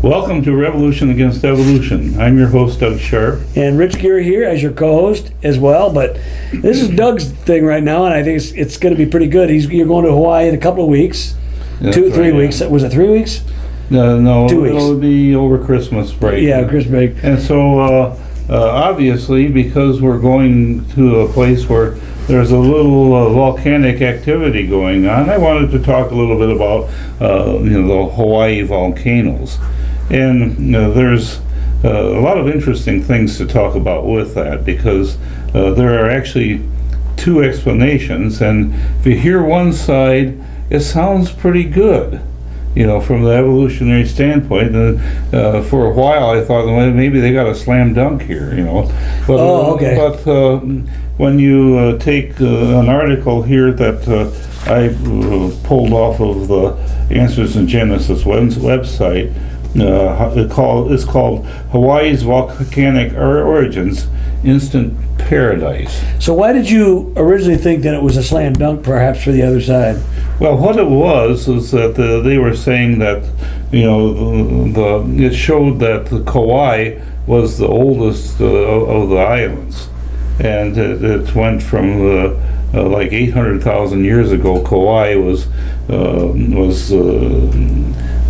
Welcome to Revolution Against Evolution. I'm your host, Doug Sharp. And Rich Geary here as your co-host as well. But this is Doug's thing right now, and I think it's going to be pretty good. You're going to Hawaii in a couple of weeks. That's 3 weeks. Was it 3 weeks? No, 2 weeks. It'll be over Christmas break. Yeah, Christmas break. And so, obviously, because we're going to a place where there's a little volcanic activity going on, I wanted to talk a little bit about the Hawaii volcanoes. And there's a lot of interesting things to talk about with that, because there are actually two explanations, and if you hear one side, it sounds pretty good, from the evolutionary standpoint. And for a while I thought, well, maybe they got a slam dunk here, But, okay. But when you take an article here that I pulled off of the Answers in Genesis website, it's called Hawaii's Volcanic Origins, Instant Paradise. So why did you originally think that it was a slam dunk, perhaps, for the other side? Well, what it was that they were saying that, it showed that the Kauai was the oldest of the islands, and it went from like 800,000 years ago. Kauai was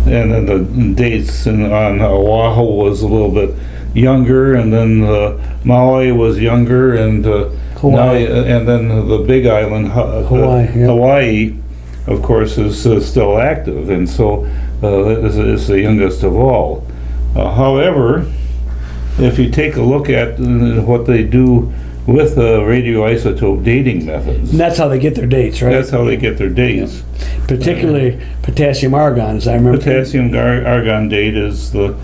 and then the dates on Oahu was a little bit younger, and then Maui was younger, and and then the Big Island, Hawaii, of course, is still active, and so is the youngest of all. However, if you take a look at what they do with radioisotope dating methods. And that's how they get their dates, right? That's how they get their dates. Yeah. Particularly potassium-argon, as I remember. Potassium-Argon dating is the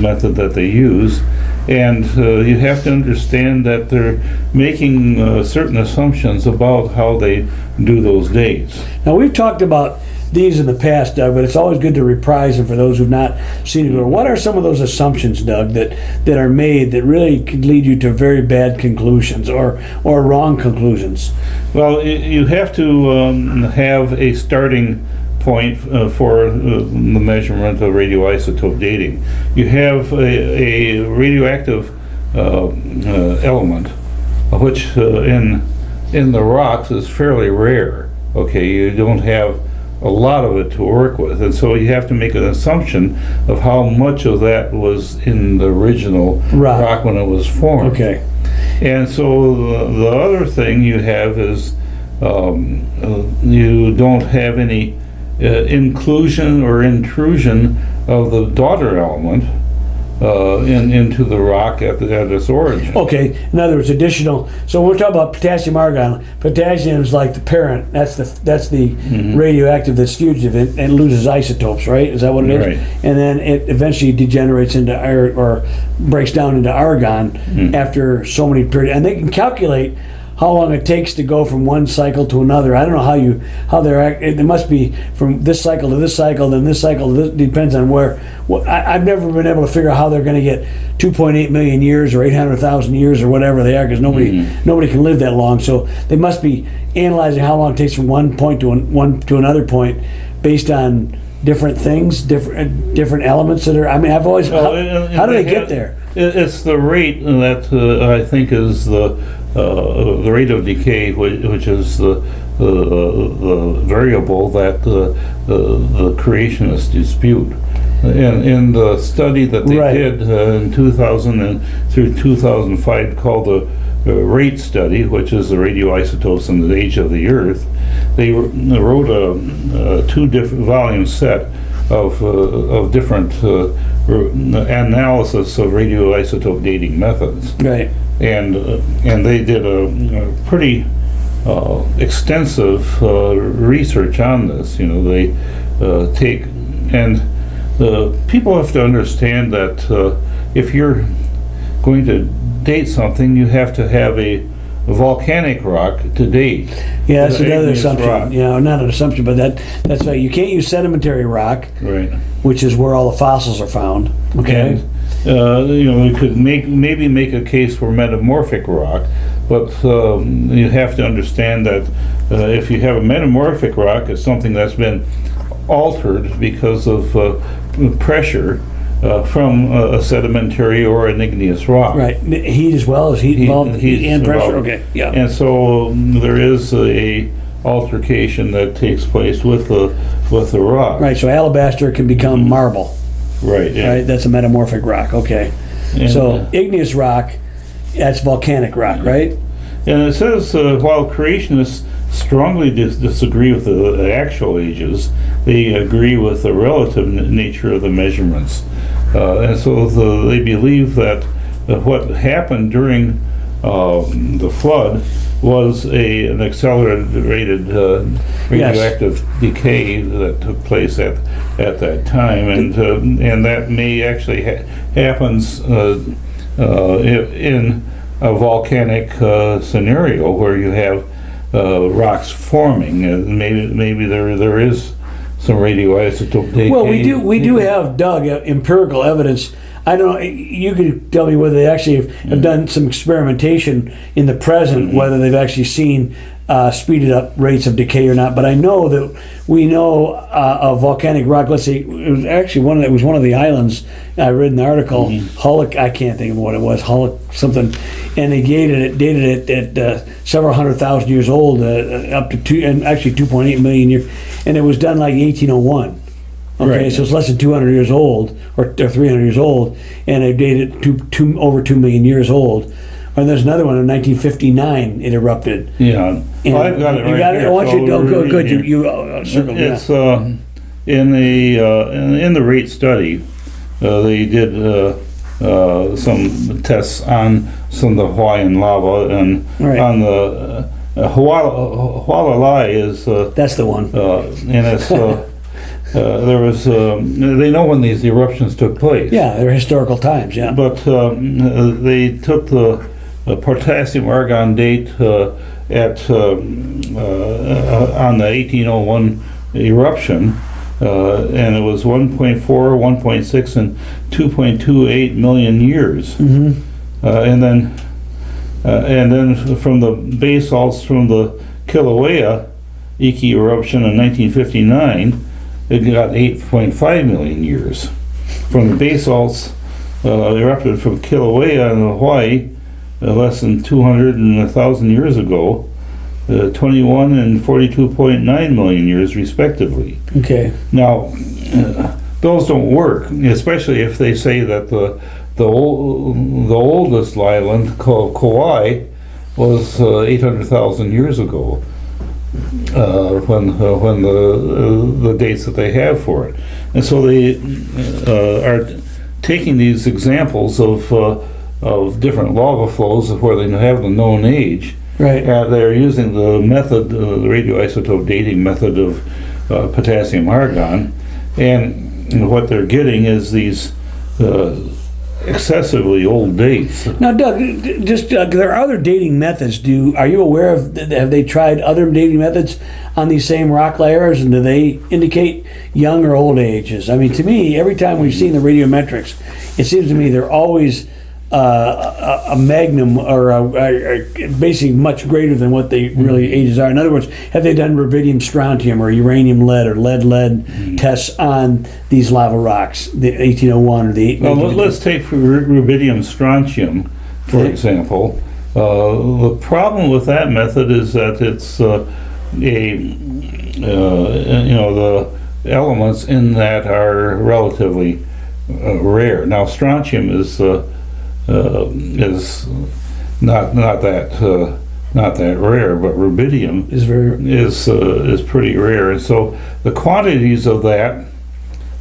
method that they use. And you have to understand that they're making certain assumptions about how they do those dates. Now, we've talked about these in the past, Doug, but it's always good to reprise them for those who've not seen it. What are some of those assumptions, Doug, that are made that really could lead you to very bad conclusions or wrong conclusions? Well, you have to have a starting point for the measurement of radioisotope dating. You have a radioactive element, which in the rocks is fairly rare. Okay, you don't have a lot of it to work with, and so you have to make an assumption of how much of that was in the original rock when it was formed. Okay. And so the other thing you have is you don't have any inclusion or intrusion of the daughter element into the rock at its origin. Okay, in other words, additional. So we're talking about potassium-argon. Potassium is like the parent. That's the radioactive that's fugitive and loses isotopes, right? Is that what it is? Right. And then it eventually degenerates into or breaks down into argon after so many periods. And they can calculate how long it takes to go from one cycle to another. I don't know how they're. It must be from this cycle to this cycle, then this cycle. This depends on where. I've never been able to figure out how they're going to get 2.8 million years or 800,000 years or whatever they are, because nobody can live that long. So they must be analyzing how long it takes from one point to another point, based on different things, different elements that are. I mean, I've always. How do they get there? It's the rate that I think is the rate of decay, which is the variable that the creationists dispute. In the study that they did in 2000 and through 2005, called the rate study, which is the radioisotopes in the age of the Earth, they wrote a 2 different volume set of different analysis of radioisotope dating methods. Right. And they did a pretty extensive research on this. They take, and people have to understand that if you're going to date something, you have to have a volcanic rock to date. Yeah, that's another assumption. Rock. Not an assumption, but that's right. You can't use sedimentary rock, right? Which is where all the fossils are found. Okay. And, we could maybe make a case for metamorphic rock, but you have to understand that if you have a metamorphic rock, it's something that's been altered because of pressure from a sedimentary or an igneous rock. Right. Heat as well? Is heat involved? Heat and pressure? Okay, yeah. And so there is a altercation that takes place with the rock. Right, so alabaster can become marble. Right. Yeah. Right, that's a metamorphic rock, okay. And, so igneous rock, that's volcanic rock, right? And it says while creationists strongly disagree with the actual ages, they agree with the relative nature of the measurements. And so they believe that what happened during the flood was an accelerated radioactive decay that took place at that time, and that may actually happens in a volcanic scenario where you have rocks forming. Maybe there is some radioisotope decay. Well, we do have, Doug, empirical evidence. I don't know, you could tell me whether they actually have done some experimentation in the present, whether they've actually seen speeded up rates of decay or not. But I know that we know a volcanic rock, let's say, it was actually one of the islands, I read an article, I can't think of what it was, something, and they dated it at several 100,000 years old, up to 2.8 million years, and it was done like 1801. Okay, Right. so it's less than 200 years old, or 300 years old, and they dated it over 2 million years old. And there's another one in 1959. It erupted. Yeah, And well, I've got it right you got here. it. I want you to So good. here. You circle. It's in the rate study. They did some tests on some of the Hawaiian lava, and Right. on the Hualalai is That's the one. and it's there was they know when these eruptions took place. Yeah, they're historical times. Yeah. But they took the Potassium-Argon date at on the 1801 eruption, and it was 1.4, 1.6, and 2.28 million years. And then from the basalts from the Kilauea Iki eruption in 1959, it got 8.5 million years. From the basalts erupted from Kilauea in Hawaii less than 200 and 1,000 years ago, 21 and 42.9 million years respectively. Okay. Now, those don't work, especially if they say that the oldest island, called Kauai, was 800,000 years ago. When the dates that they have for it, and so they are taking these examples of different lava flows where they have the known age. Right. They're using the method, the radioisotope dating method of potassium-argon, and what they're getting is these excessively old dates. Now, Doug, there are other dating methods. Are you aware of? Have they tried other dating methods on these same rock layers, and do they indicate young or old ages? I mean, to me, every time we've seen the radiometrics, it seems to me they're always a magnum or basically much greater than what they really ages are. In other words, have they done rubidium strontium or uranium lead or lead tests on these lava rocks, the 1801 or the 18... Well, let's take rubidium strontium, for example. The problem with that method is that it's the elements in that are relatively rare. Now, strontium is not that rare, but rubidium is pretty rare, and so the quantities of that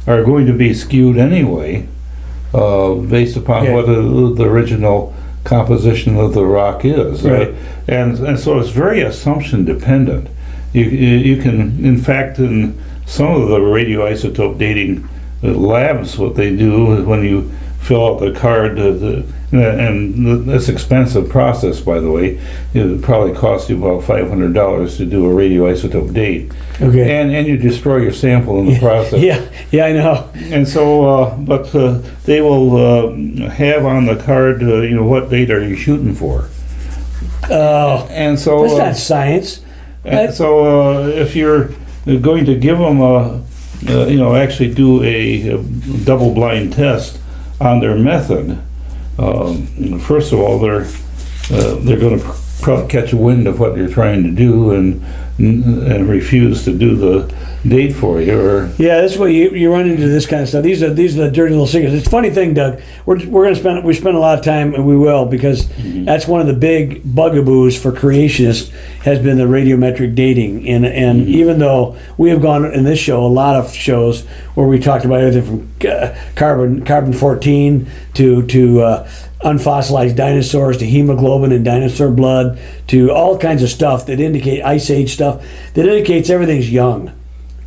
are going to be skewed anyway, based upon what the original composition of the rock is. Right. And so it's very assumption dependent. You can, in fact, in some of the radioisotope dating labs, what they do is when you fill out the card, and this expensive process, by the way, it would probably cost you about $500 to do a radioisotope date. Okay. And you destroy your sample in the process. Yeah, I know. And so, but they will have on the card, what date are you shooting for? Oh, And so that's not science. and so if you're going to give them actually do a double-blind test on their method. First of all, they're going to probably catch a wind of what you're trying to do and refuse to do the date for you. Or yeah, that's why you run into this kind of stuff. These are the dirty little secrets. It's a funny thing, Doug. We're going to spend a lot of time, and we will, because that's one of the big bugaboos for creationists has been the radiometric dating. And even though we have gone in this show, a lot of shows where we talked about everything from carbon 14 to unfossilized dinosaurs to hemoglobin in dinosaur blood to all kinds of stuff that indicate ice age stuff that indicates everything's young.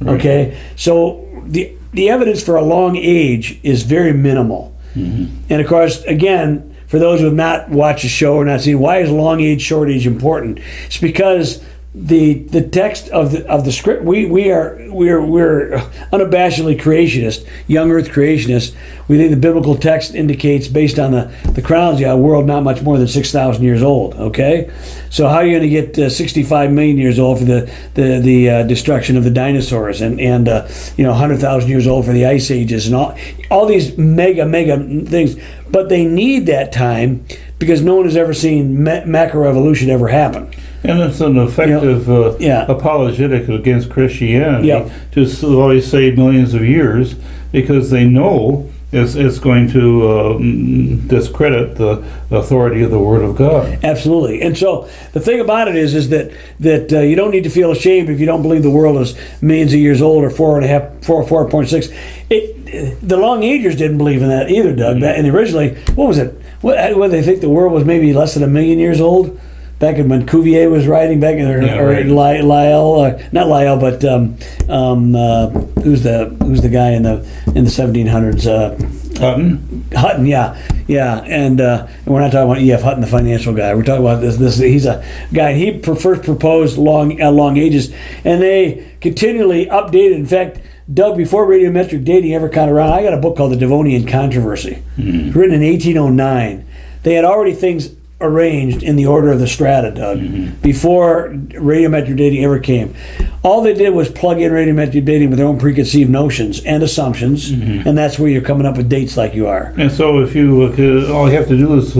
Okay, so the evidence for a long age is very minimal, and of course, again, for those who have not watched the show or not seen, why is long age, short age important? It's because the text of the script, we're unabashedly creationist, young Earth creationists. We think the biblical text indicates, based on the chronology, a world not much more than 6,000 years old. Okay, so how are you going to get 65 million years old for the destruction of the dinosaurs, and 100,000 years old for the ice ages, and all these mega things? But they need that time because no one has ever seen macroevolution ever happen. And it's an effective apologetic against Christianity to always say millions of years, because they know it's going to discredit the authority of the Word of God. Absolutely. And so the thing about it is that you don't need to feel ashamed if you don't believe the world is millions of years old or 4.6. The long agers didn't believe in that either, Doug. And originally, what was it? What they think the world was maybe less than 1 million years old? Back when Cuvier was writing, back in Lyell, not Lyell, but who's the guy in the 1700s? Hutton, yeah, and we're not talking about E.F. Hutton, the financial guy. We're talking about this. He's a guy. He first proposed long ages, and they continually updated. In fact, Doug, before radiometric dating ever caught around, I got a book called The Devonian Controversy, written in 1809. They had already things arranged in the order of the strata, Doug, before radiometric dating ever came. All they did was plug in radiometric dating with their own preconceived notions and assumptions, and that's where you're coming up with dates like you are. And so if you all you have to do is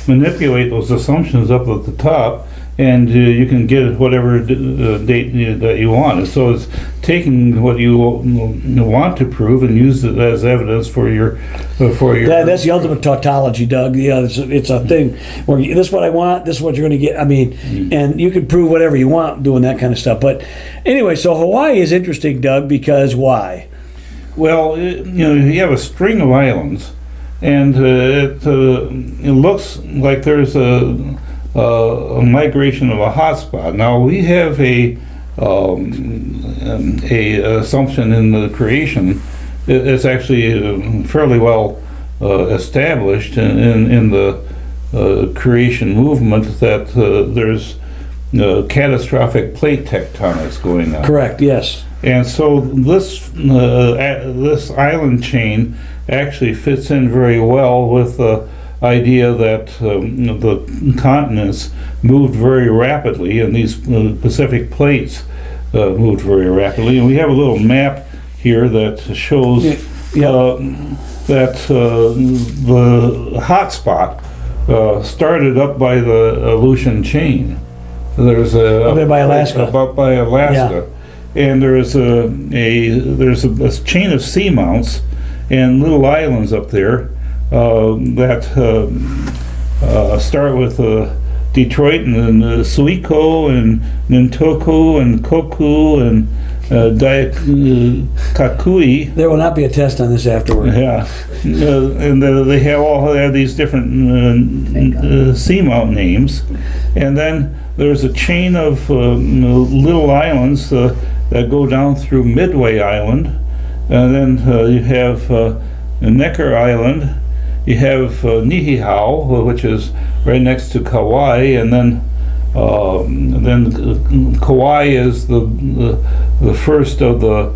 manipulate those assumptions up at the top, and you can get whatever date that you want. And so it's taking what you want to prove and use it as evidence for your. That's the ultimate tautology, Doug. Yeah, it's a thing where this is what I want. This is what you're going to get. I mean, and you can prove whatever you want doing that kind of stuff. But anyway, so Hawaii is interesting, Doug, because why? Well, you have a string of islands, and it looks like there's a migration of a hotspot. Now we have a assumption in the creation. It's actually fairly well established in the creation movement that there's catastrophic plate tectonics going on. Correct. Yes. And so this island chain actually fits in very well with the idea that the continents moved very rapidly, and these Pacific plates moved very rapidly. And we have a little map here that shows that the hot spot started up by the Aleutian chain. There's up there by Alaska. Up by Alaska. And there's a chain of seamounts and little islands up there that start with Detroit and then Suiko and Nintoko and Koku and Kakui. There will not be a test on this afterward. Yeah, and they have these different seamount names, and then there's a chain of little islands that go down through Midway Island, and then you have Necker Island. You have Nihihau, which is right next to Kauai, and then Kauai is the first of the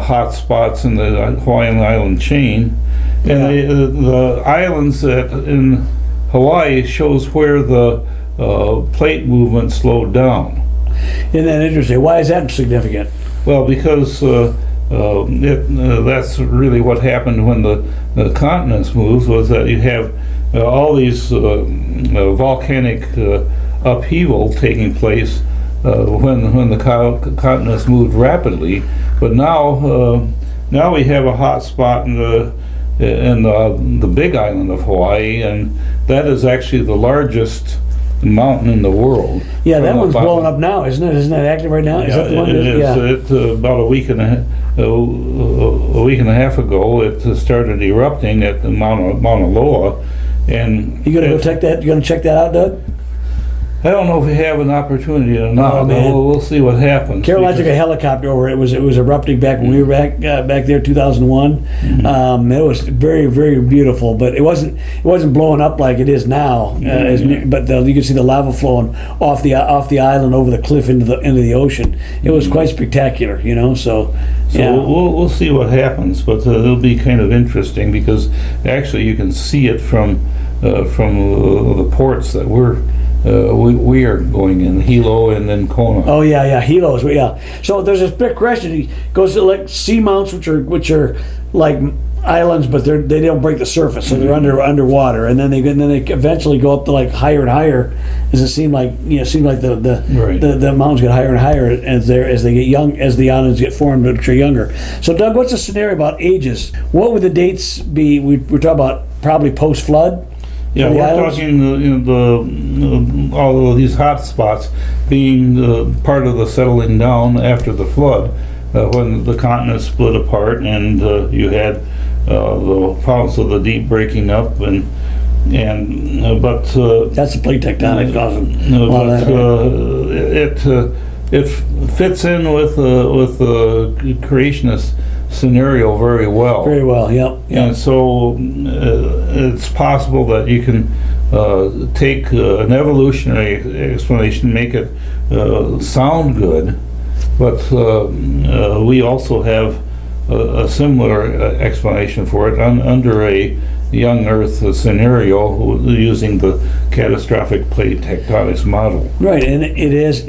hot spots in the Hawaiian Island chain, and the islands in Hawaii shows where the plate movement slowed down. Isn't that interesting? Why is that significant? Well, because that's really what happened when the continents moved, was that you have all these volcanic upheaval taking place when the continents moved rapidly. But now we have a hot spot in the big island of Hawaii, and that is actually the largest mountain in the world. Yeah, that one's blowing up now, isn't it? Isn't that active right now? Yeah, is that the one? it is. Yeah. It's about a week and a half ago. It started erupting at the Mauna Loa, and You gonna go check that? You gonna check that out, Doug? I don't know if we have an opportunity or not. Oh, man. We'll see what happens. Caroline took a helicopter over. It was erupting back when we were back there, 2001. It was very, very beautiful, but it wasn't blowing up like it is now. But you can see the lava flowing off the island over the cliff into the ocean. It was quite spectacular, you know. So yeah, we'll see what happens, but it'll be kind of interesting because actually you can see it from the ports that we are going in, Hilo and then Kona. Oh yeah, Hilo's, yeah. So there's this big question. He goes to like seamounts, which are like islands, but they don't break the surface, so they're underwater, and then they eventually go up to like higher and higher. As it seemed like the mountains get higher and higher as they get young, as the islands get formed, which are younger. So Doug, what's the scenario about ages? What would the dates be? We're talking about probably post flood. Yeah, we're talking all of these hot spots being part of the settling down after the flood, when the continent split apart and you had the fountains of the deep breaking up, but that's the plate tectonic causing it fits in with the creationist scenario very well. Very well, yep. And so it's possible that you can take an evolutionary explanation, make it sound good, but we also have a similar explanation for it under a young Earth scenario using the catastrophic plate tectonics model. Right, and it is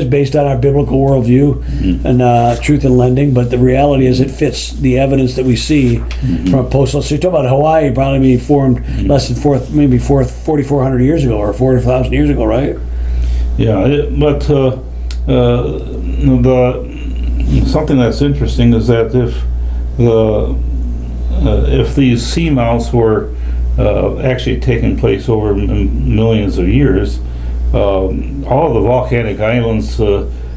based on our biblical worldview and truth in lending, but the reality is it fits the evidence that we see from postal. So you talk about Hawaii probably being formed less than 4,400 years ago or 40,000 years ago, right? Yeah, but something that's interesting is that if these seamounts were actually taking place over millions of years, all of the volcanic islands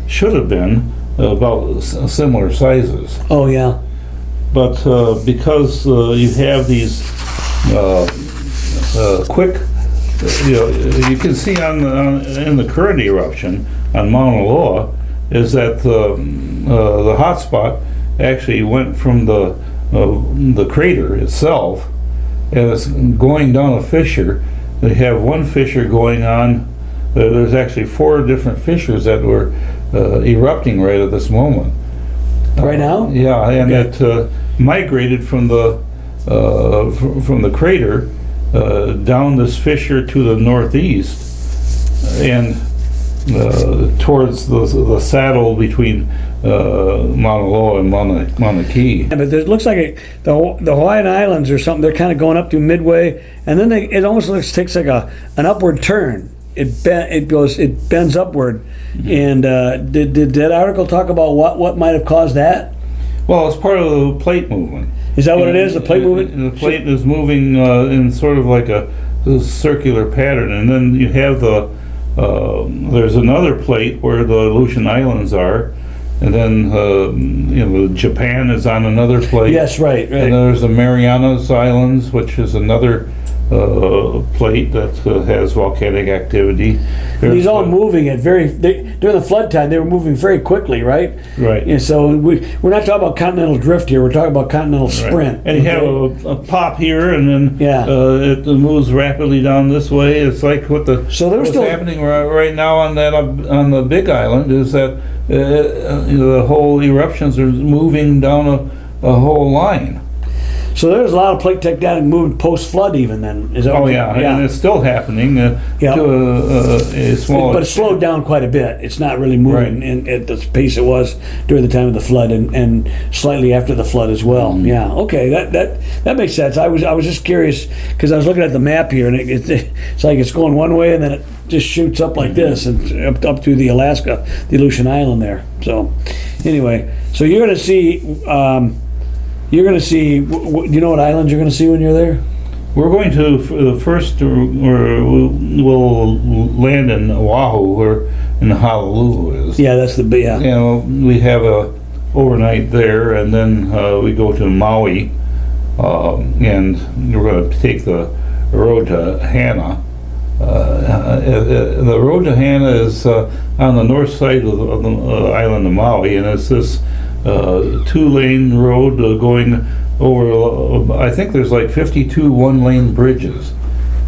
should have been about similar sizes. Oh yeah. But because you have these quick, you can see in the current eruption on Mauna Loa is that the hot spot actually went from the crater itself, and it's going down a fissure. They have one fissure going on. There's actually 4 different fissures that were erupting right at this moment. Right now? Yeah, and it migrated from the crater down this fissure to the northeast and towards the saddle between Mauna Loa and Mauna Kea. Yeah, but it looks like the Hawaiian Islands or something. They're kind of going up to Midway, and then it almost takes like an upward turn. It bends upward. And did that article talk about what might have caused that? Well, it's part of the plate movement. Is that what it is? The plate movement. The plate is moving in sort of like a circular pattern, and then you have there's another plate where the Aleutian Islands are, and then Japan is on another plate. Yes, right. And there's the Marianas Islands, which is another plate that has volcanic activity. These all moving at during the flood time. They were moving very quickly, right? Right. And so we're not talking about continental drift here. We're talking about continental sprint. And you have a pop here, and then it moves rapidly down this way. It's like what's happening right now on the Big Island is that the whole eruptions are moving down a whole line. So there's a lot of plate tectonic movement post-flood even then. Is that Oh what yeah, and it's still happening Yeah. to a small. But it's slowed down quite a bit. It's not really moving at the pace it was during the time of the flood and slightly after the flood as well. Yeah, okay, that makes sense. I was just curious because I was looking at the map here and it's like it's going one way and then it just shoots up like this and up to the Alaska, the Aleutian Island there. So anyway, so you're going to see. Do you know what islands you're going to see when you're there? We're going to the first. We'll land in Oahu, where in Honolulu is. Yeah, that's the yeah. You know, we have a overnight there, and then we go to Maui, and we're going to take the road to Hana. The road to Hana is on the north side of the island of Maui, and it's this 2-lane road going over. I think there's like 52 one-lane bridges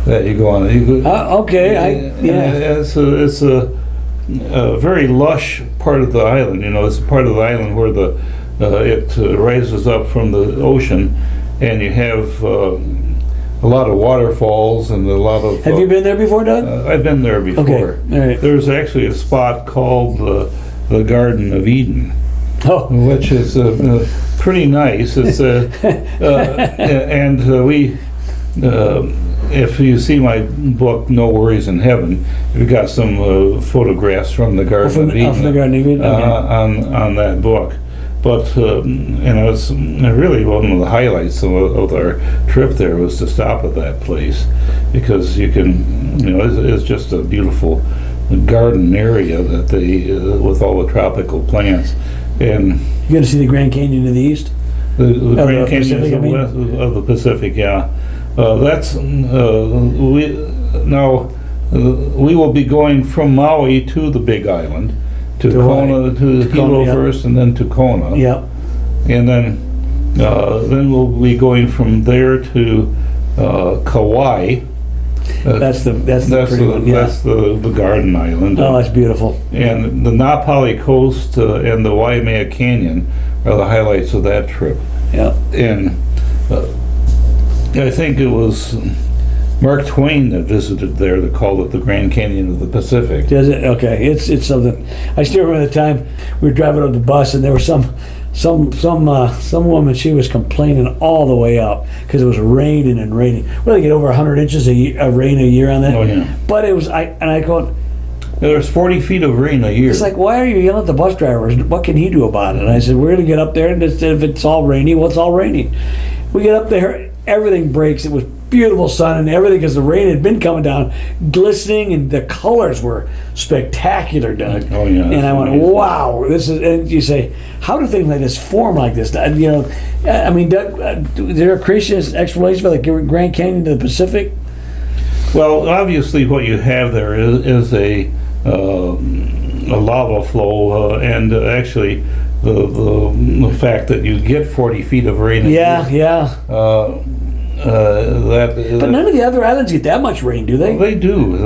that you go on. Okay, It's a very lush part of the island. You know, it's a part of the island where it rises up from the ocean, and you have a lot of waterfalls and a lot of. Have you been there before, Doug? I've been there before. Okay, all right. There's actually a spot called the Garden of Eden. Oh. Which is pretty nice. It's and we, if you see my book, No Worries in Heaven, we've got some photographs from the Garden of Eden, from the Garden of Eden? Okay. on that book. But it's really one of the highlights of our trip there was to stop at that place because you can, it's just a beautiful garden area that they with all the tropical plants. And you're going to see the Grand Canyon to the east? The Grand Canyon is west of the Pacific, yeah. We will be going from Maui to the Big Island, to Kona, to Hilo first, and then to Kona. Yep. And then we'll be going from there to Kauai. That's the pretty one. Yeah. That's the Garden Island. Oh, that's beautiful. And the Napali Coast and the Waimea Canyon are the highlights of that trip. Yeah. And I think it was Mark Twain that visited there that called it the Grand Canyon of the Pacific. Does it? Okay. It's something. I still remember the time we were driving on the bus and there was some woman, she was complaining all the way up because it was raining and raining. Well, they get over 100 inches of rain a year on that. Oh yeah. But it was I go. There's 40 feet of rain a year. It's like, why are you yelling at the bus drivers? What can he do about it? And I said, we're gonna get up there and if it's all rainy, well, it's all raining. We get up there, everything breaks. It was beautiful sun and everything because the rain had been coming down, glistening, and the colors were spectacular, Doug. Oh yeah. And I went, wow, this is. And you say, how do things like this form like this? I mean, Doug, is there a creationist explanation for the Grand Canyon to the Pacific? Well, obviously, what you have there is a lava flow, and actually, the fact that you get 40 feet of rain. Yeah. But none of the other islands get that much rain, do they? Well, they do.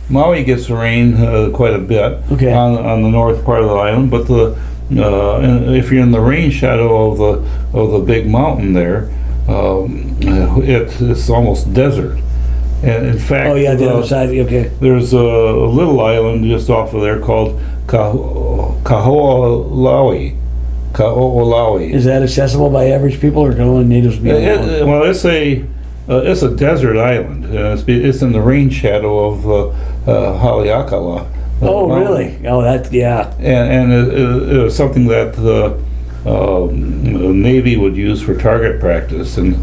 Maui gets rain quite a bit on the north part of the island, but if you're in the rain shadow of the big mountain there, it's almost desert. And in fact, the other side. Okay. There's a little island just off of there called Kaho'olaui. Is that accessible by average people, or can only natives be? Well, it's a desert island. It's in the rain shadow of Haleakala. Oh, really? Oh, that yeah. And it was something that the Navy would use for target practice, and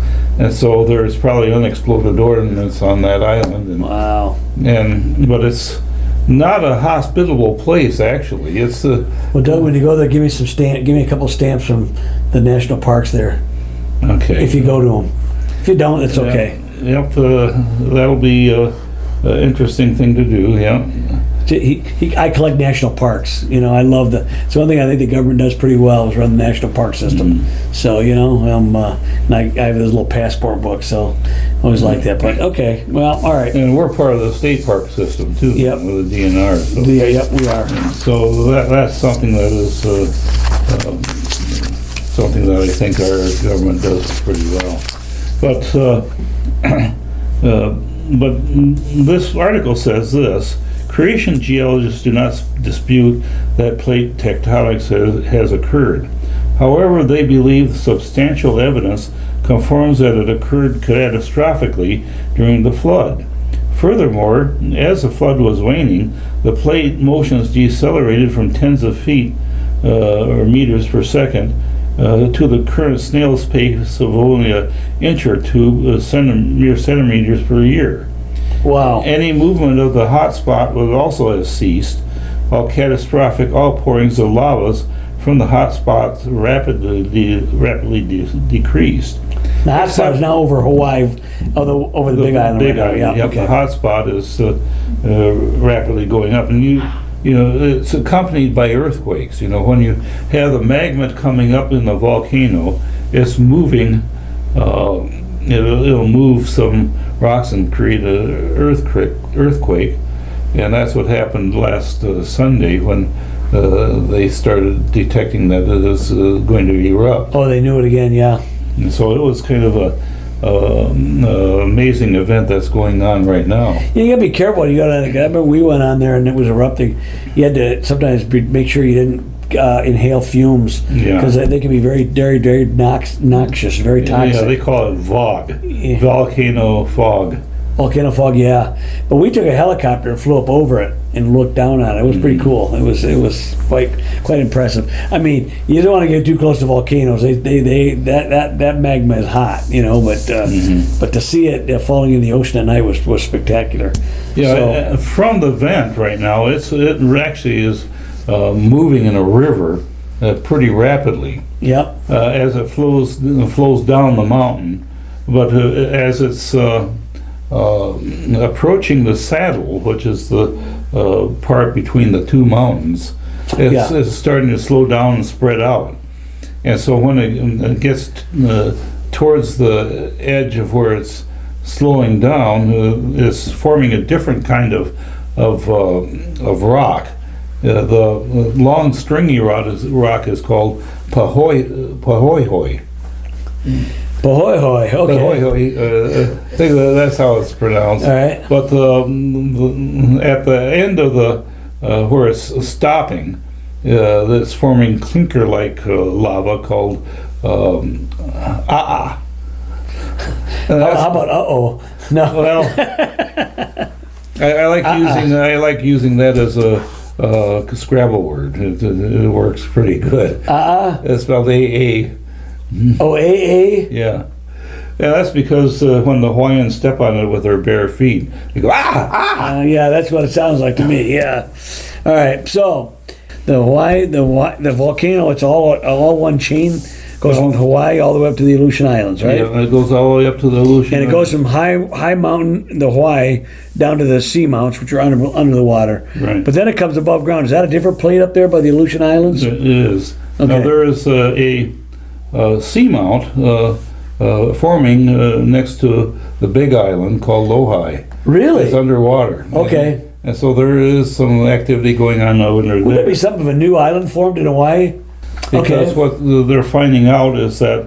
so there's probably unexploded ordnance on that island. Wow. But it's not a hospitable place, actually. It's well, Doug, when you go there, give me a couple stamps from the national parks there. Okay. If you go to them. If you don't, it's okay. Yep. That'll be an interesting thing to do. Yeah. I collect national parks. I love it's one thing I think the government does pretty well is run the national park system. Mm-hmm. So and I have this little passport book, so I always like that. But okay, well, all right. And we're part of the state park system too. Yep. With the DNR. So. Yep, we are. So that's something that is something that I think our government does pretty well. But this article says this: creation geologists do not dispute that plate tectonics has occurred. However, they believe substantial evidence confirms that it occurred catastrophically during the flood. Furthermore, as the flood was waning, the plate motions decelerated from tens of feet or meters per second to the current snail's pace of only an inch or two mere centimeters per year. Wow. Any movement of the hot spot would also have ceased, while catastrophic outpourings of lavas from the hot spots rapidly decreased. The hot spot is now over Hawaii, over the Big Island. Big right now. Island, Yeah, yep. okay. The hot spot is rapidly going up, and you know it's accompanied by earthquakes. You know, when you have the magma coming up in the volcano, it's moving. It'll move some rocks and create an earthquake, and that's what happened last Sunday when they started detecting that it was going to erupt. Oh, they knew it again, yeah. And so it was kind of a amazing event that's going on right now. You gotta be careful. You gotta. I remember we went on there and it was erupting. You had to sometimes make sure you didn't inhale fumes because they can be very, very, very noxious, very toxic. Yeah, they call it VOG, Yeah. volcano fog. Volcano fog, yeah. But we took a helicopter and flew up over it and looked down on it. It was pretty cool. It was quite impressive. I mean, you don't want to get too close to volcanoes. That magma is hot, you know. But but to see it falling in the ocean at night was spectacular. Yeah, So, from the vent right now, it actually is moving in a river pretty rapidly yep. as it flows down the mountain. But as it's approaching the saddle, which is the part between the two mountains, it's starting to slow down and spread out. And so when it gets towards the edge of where it's slowing down, it's forming a different kind of rock. The long stringy rock is called pahoihoi. Pahoihoi, okay. Pahoihoi, I think that's how it's pronounced. All right. But at the end of the where it's stopping, it's forming clinker-like lava called How about uh-oh? No. Well, I like using that as a Scrabble word. It works pretty good. It's spelled AA. Oh, AA? Yeah. Yeah, that's because when the Hawaiians step on it with their bare feet, they go, ah! Yeah, that's what it sounds like to me, yeah. All right, so the volcano, it's all one chain, goes from Hawaii all the way up to the Aleutian Islands, right? Yeah, it goes all the way up to the Aleutian And it goes from high mountain, the Hawaii, down to the seamounts, which are under the water. Right. But then it comes above ground. Is that a different plate up there by the Aleutian Islands? It is. Okay. Now, there is a seamount forming next to the big island called Lohi. Really? It's underwater. Okay. And so there is some activity going on under there. Would that be something of a new island formed in Hawaii? Because what they're finding out is that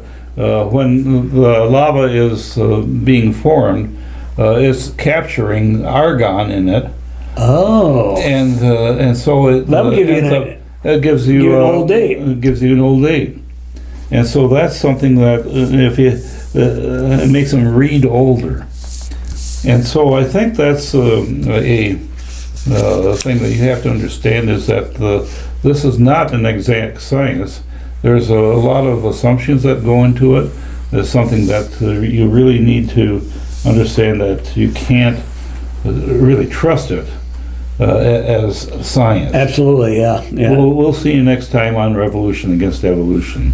when the lava is being formed, it's capturing argon in it. Oh. And so it That would give you it gives you an old date. It gives you an old date. And so that's something that if you it makes them read older. And so I think that's a thing that you have to understand is that this is not an exact science. There's a lot of assumptions that go into it. There's something that you really need to understand that you can't really trust it as science. Absolutely, yeah. We'll see you next time on Revolution Against Evolution.